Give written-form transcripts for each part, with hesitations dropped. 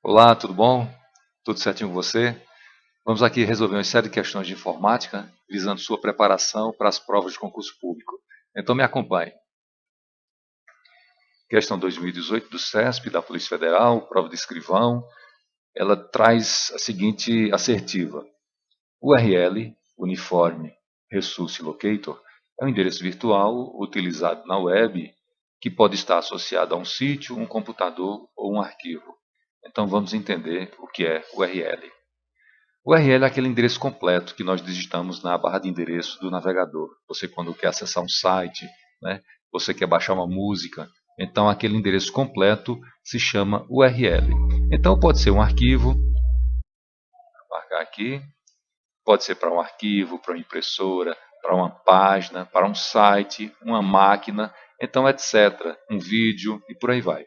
Olá, tudo bom? Tudo certinho com você? Vamos aqui resolver uma série de questões de informática visando sua preparação para as provas de concurso público. Então me acompanhe. Questão 2018 do CESP, da Polícia Federal, prova de escrivão. Ela traz a seguinte assertiva. URL, Uniforme Resource Locator, é um endereço virtual utilizado na web que pode estar associado a um sítio, um computador ou um arquivo. Então vamos entender o que é URL. O URL é aquele endereço completo que nós digitamos na barra de endereço do navegador. Você quando quer acessar um site, né? Você quer baixar uma música, então aquele endereço completo se chama URL. Então pode ser um arquivo, vou marcar aqui, pode ser para um arquivo, para uma impressora, para uma página, para um site, uma máquina, então etc. Um vídeo e por aí vai.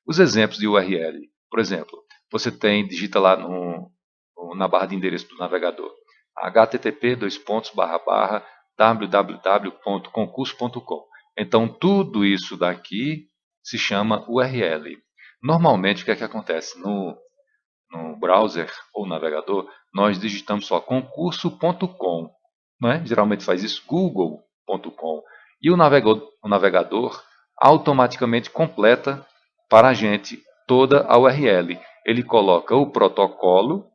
Os exemplos de URL, por exemplo, você digita lá na barra de endereço do navegador, http://www.concurso.com. Então tudo isso daqui se chama URL. Normalmente o que é que acontece? No browser ou navegador, nós digitamos só concurso.com. Né? Geralmente faz isso google.com. E o navegador automaticamente completa para a gente toda a URL. Ele coloca o protocolo,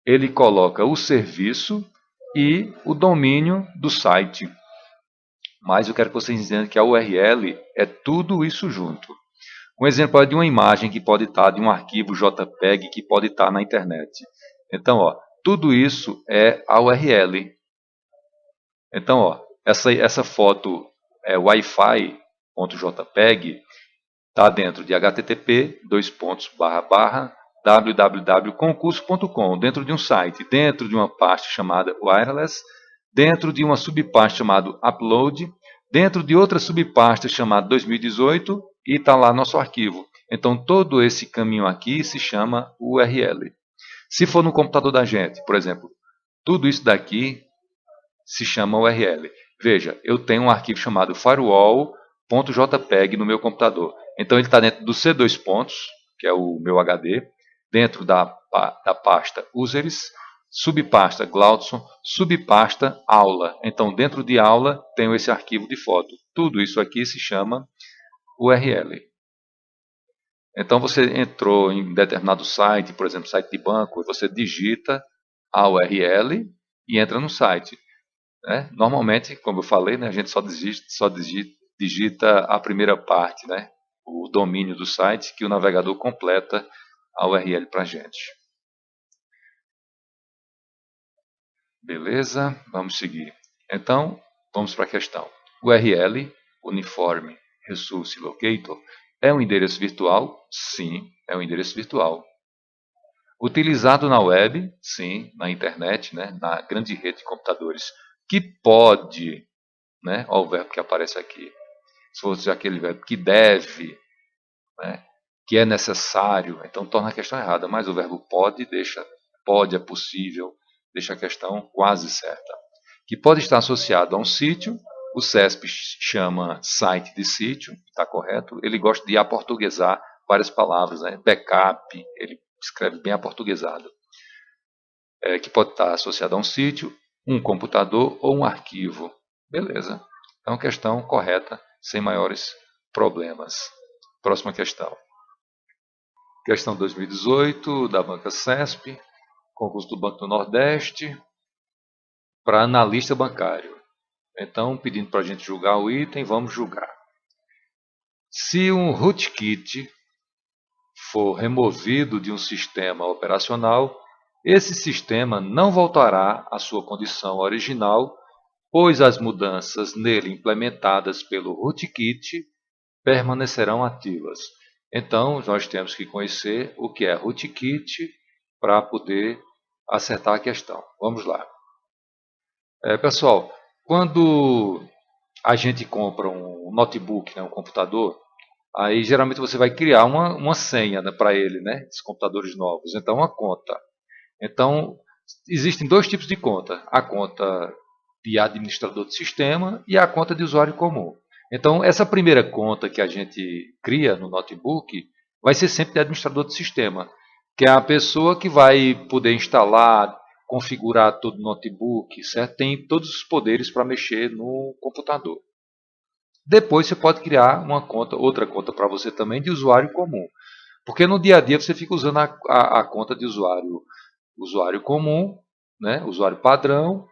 ele coloca o serviço e o domínio do site. Mas eu quero que vocês entendam que a URL é tudo isso junto. Um exemplo é de uma imagem que pode estar, de um arquivo JPEG que pode estar na internet. Então, tudo isso é a URL. Então, essa foto é wi-fi.jpg, está dentro de http://www.concurso.com, dentro de um site, dentro de uma pasta chamada wireless, dentro de uma subpasta chamada upload, dentro de outra subpasta chamada 2018 e está lá nosso arquivo. Então todo esse caminho aqui se chama URL. Se for no computador da gente, por exemplo, tudo isso daqui se chama URL. Veja, eu tenho um arquivo chamado firewall.jpg no meu computador. Então ele está dentro do C2 pontos, que é o meu HD, dentro da pasta users, subpasta Glaudson, subpasta aula. Então dentro de aula tenho esse arquivo de foto. Tudo isso aqui se chama URL. Então você entrou em determinado site, por exemplo, site de banco, você digita a URL e entra no site. Né? Normalmente, como eu falei, né, a gente digita a primeira parte, né, o domínio do site, que o navegador completa a URL para a gente. Beleza? Vamos seguir. Então, vamos para a questão. URL, Uniforme Resource Locator, é um endereço virtual? Sim, é um endereço virtual. Utilizado na web? Sim, na internet, né, na grande rede de computadores, que pode, né, olha o verbo que aparece aqui, se fosse aquele verbo que deve, né, que é necessário, então torna a questão errada, mas o verbo pode pode é possível, deixa a questão quase certa. Que pode estar associado a um sítio, o CESP chama site de sítio, está correto, ele gosta de aportuguesar várias palavras, né, backup, ele escreve bem aportuguesado. Que pode estar associado a um sítio, um computador ou um arquivo. Beleza. Então, questão correta, sem maiores problemas. Próxima questão. Questão 2018, da banca CESP, concurso do Banco do Nordeste, para analista bancário. Então, pedindo para a gente julgar o item, vamos julgar. Se um rootkit for removido de um sistema operacional, esse sistema não voltará à sua condição original, pois as mudanças nele implementadas pelo rootkit permanecerão ativas. Então, nós temos que conhecer o que é rootkit para poder acertar a questão. Vamos lá. Pessoal, quando a gente compra um notebook, né, um computador, aí geralmente você vai criar uma senha, né, para ele, né, esses computadores novos. Então, uma conta. Então, existem dois tipos de conta. A conta de administrador de sistema e a conta de usuário comum. Então, essa primeira conta que a gente cria no notebook vai ser sempre de administrador de sistema. que é a pessoa que vai poder instalar, configurar todo o notebook, certo? Tem todos os poderes para mexer no computador. Depois você pode criar uma conta, outra conta para você também de usuário comum. Porque no dia a dia você fica usando a conta de usuário comum, né? Usuário padrão,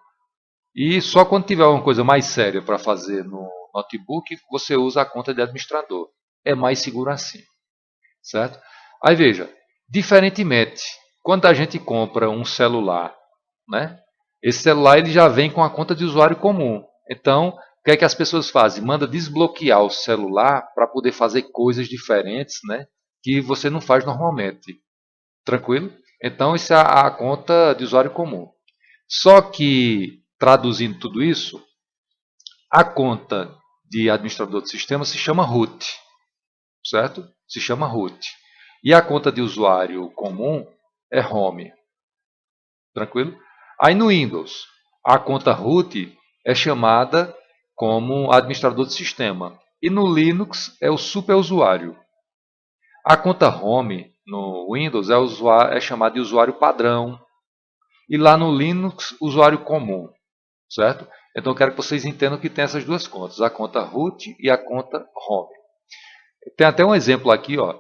e só quando tiver uma coisa mais séria para fazer no notebook, você usa a conta de administrador. É mais seguro assim, certo? Aí veja, diferentemente, quando a gente compra um celular, né? Esse celular ele já vem com a conta de usuário comum. Então, o que é que as pessoas fazem? Manda desbloquear o celular para poder fazer coisas diferentes, né? Que você não faz normalmente. Tranquilo? Então, isso é a conta de usuário comum. Só que, traduzindo tudo isso, a conta de administrador de sistema se chama root, certo? Se chama root. E a conta de usuário comum é home. Tranquilo? Aí no Windows, a conta root é chamada como administrador de sistema. E no Linux é o superusuário. A conta home no Windows é chamada de usuário padrão. E lá no Linux, usuário comum. Certo? Então eu quero que vocês entendam que tem essas duas contas, a conta root e a conta home. Tem até um exemplo aqui, ó,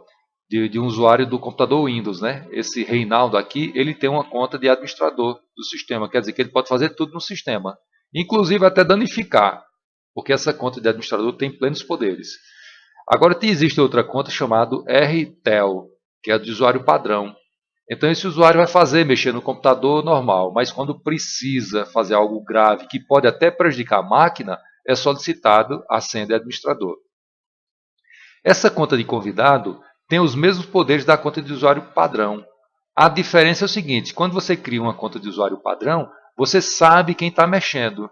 de um usuário do computador Windows, né? Esse Reinaldo aqui, ele tem uma conta de administrador do sistema, quer dizer que ele pode fazer tudo no sistema, inclusive até danificar, porque essa conta de administrador tem plenos poderes. Agora existe outra conta chamada RTEL, que é a de usuário padrão. Então esse usuário vai mexer no computador normal, mas quando precisa fazer algo grave que pode até prejudicar a máquina, é solicitado a senha de administrador. Essa conta de convidado tem os mesmos poderes da conta de usuário padrão. A diferença é o seguinte, quando você cria uma conta de usuário padrão, você sabe quem está mexendo,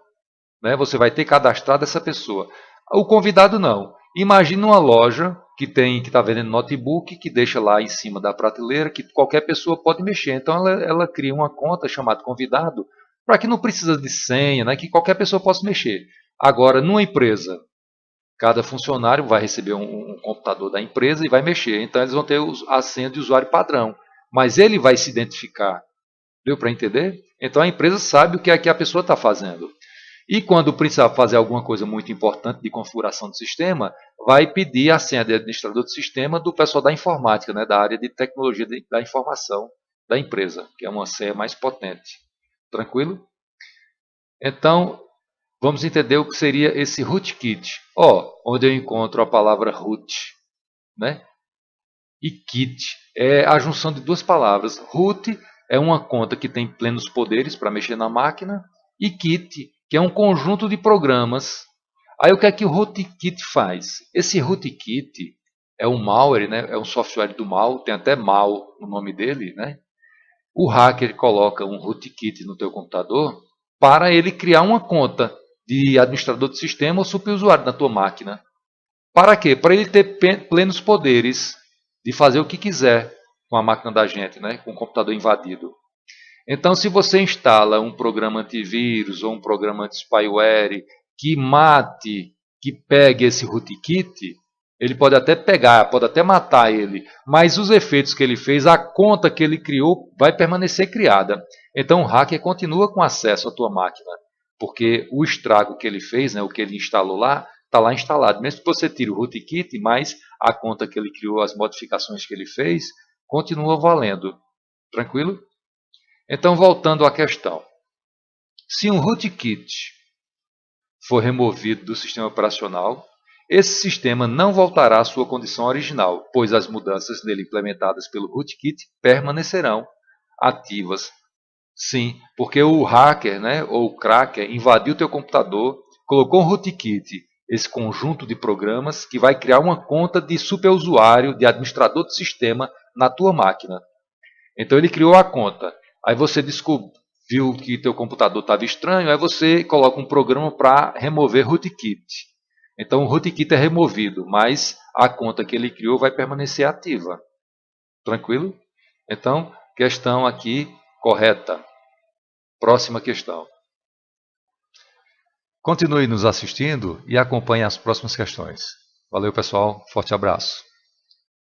né? Você vai ter cadastrado essa pessoa. O convidado não. Imagina uma loja que está vendendo notebook, que deixa lá em cima da prateleira, que qualquer pessoa pode mexer. Então ela cria uma conta chamada convidado, para que não precisa de senha, né? Que qualquer pessoa possa mexer. Agora, numa empresa, cada funcionário vai receber um computador da empresa e vai mexer. Então eles vão ter a senha de usuário padrão. Mas ele vai se identificar. Deu para entender? Então a empresa sabe o que é que a pessoa está fazendo. E quando precisar fazer alguma coisa muito importante de configuração do sistema, vai pedir a senha de administrador de sistema do pessoal da informática, né, da área de tecnologia da informação da empresa, que é uma senha mais potente. Tranquilo? Então, vamos entender o que seria esse rootkit. Onde eu encontro a palavra root, né? E kit é a junção de duas palavras. Root é uma conta que tem plenos poderes para mexer na máquina, e kit, que é um conjunto de programas. Aí o que é que o rootkit faz? Esse rootkit é um malware, né? É um software do mal, tem até mal no nome dele, né? O hacker coloca um rootkit no teu computador para ele criar uma conta de administrador de sistema ou superusuário na tua máquina. Para quê? Para ele ter plenos poderes de fazer o que quiser com a máquina da gente, né? Com o computador invadido. Então, se você instala um programa antivírus ou um programa de spyware que mate, que pegue esse rootkit, ele pode até pegar, pode até matar ele, mas os efeitos que ele fez, a conta que ele criou, vai permanecer criada. Então, o hacker continua com acesso à tua máquina, porque o estrago que ele fez, né, o que ele instalou lá, está lá instalado. Mesmo que você tire o rootkit, mas a conta que ele criou, as modificações que ele fez, continua valendo. Tranquilo? Então, voltando à questão. Se um rootkit for removido do sistema operacional, esse sistema não voltará à sua condição original, pois as mudanças nele implementadas pelo rootkit permanecerão ativas. Sim, porque o hacker, né, ou o cracker invadiu o teu computador, colocou um rootkit, esse conjunto de programas que vai criar uma conta de superusuário, de administrador de sistema na tua máquina. Então ele criou a conta. Aí você viu que teu computador estava estranho, aí você coloca um programa para remover rootkit. Então o rootkit é removido, mas a conta que ele criou vai permanecer ativa. Tranquilo? Então, questão aqui correta. Próxima questão. Continue nos assistindo e acompanhe as próximas questões. Valeu, pessoal. Forte abraço.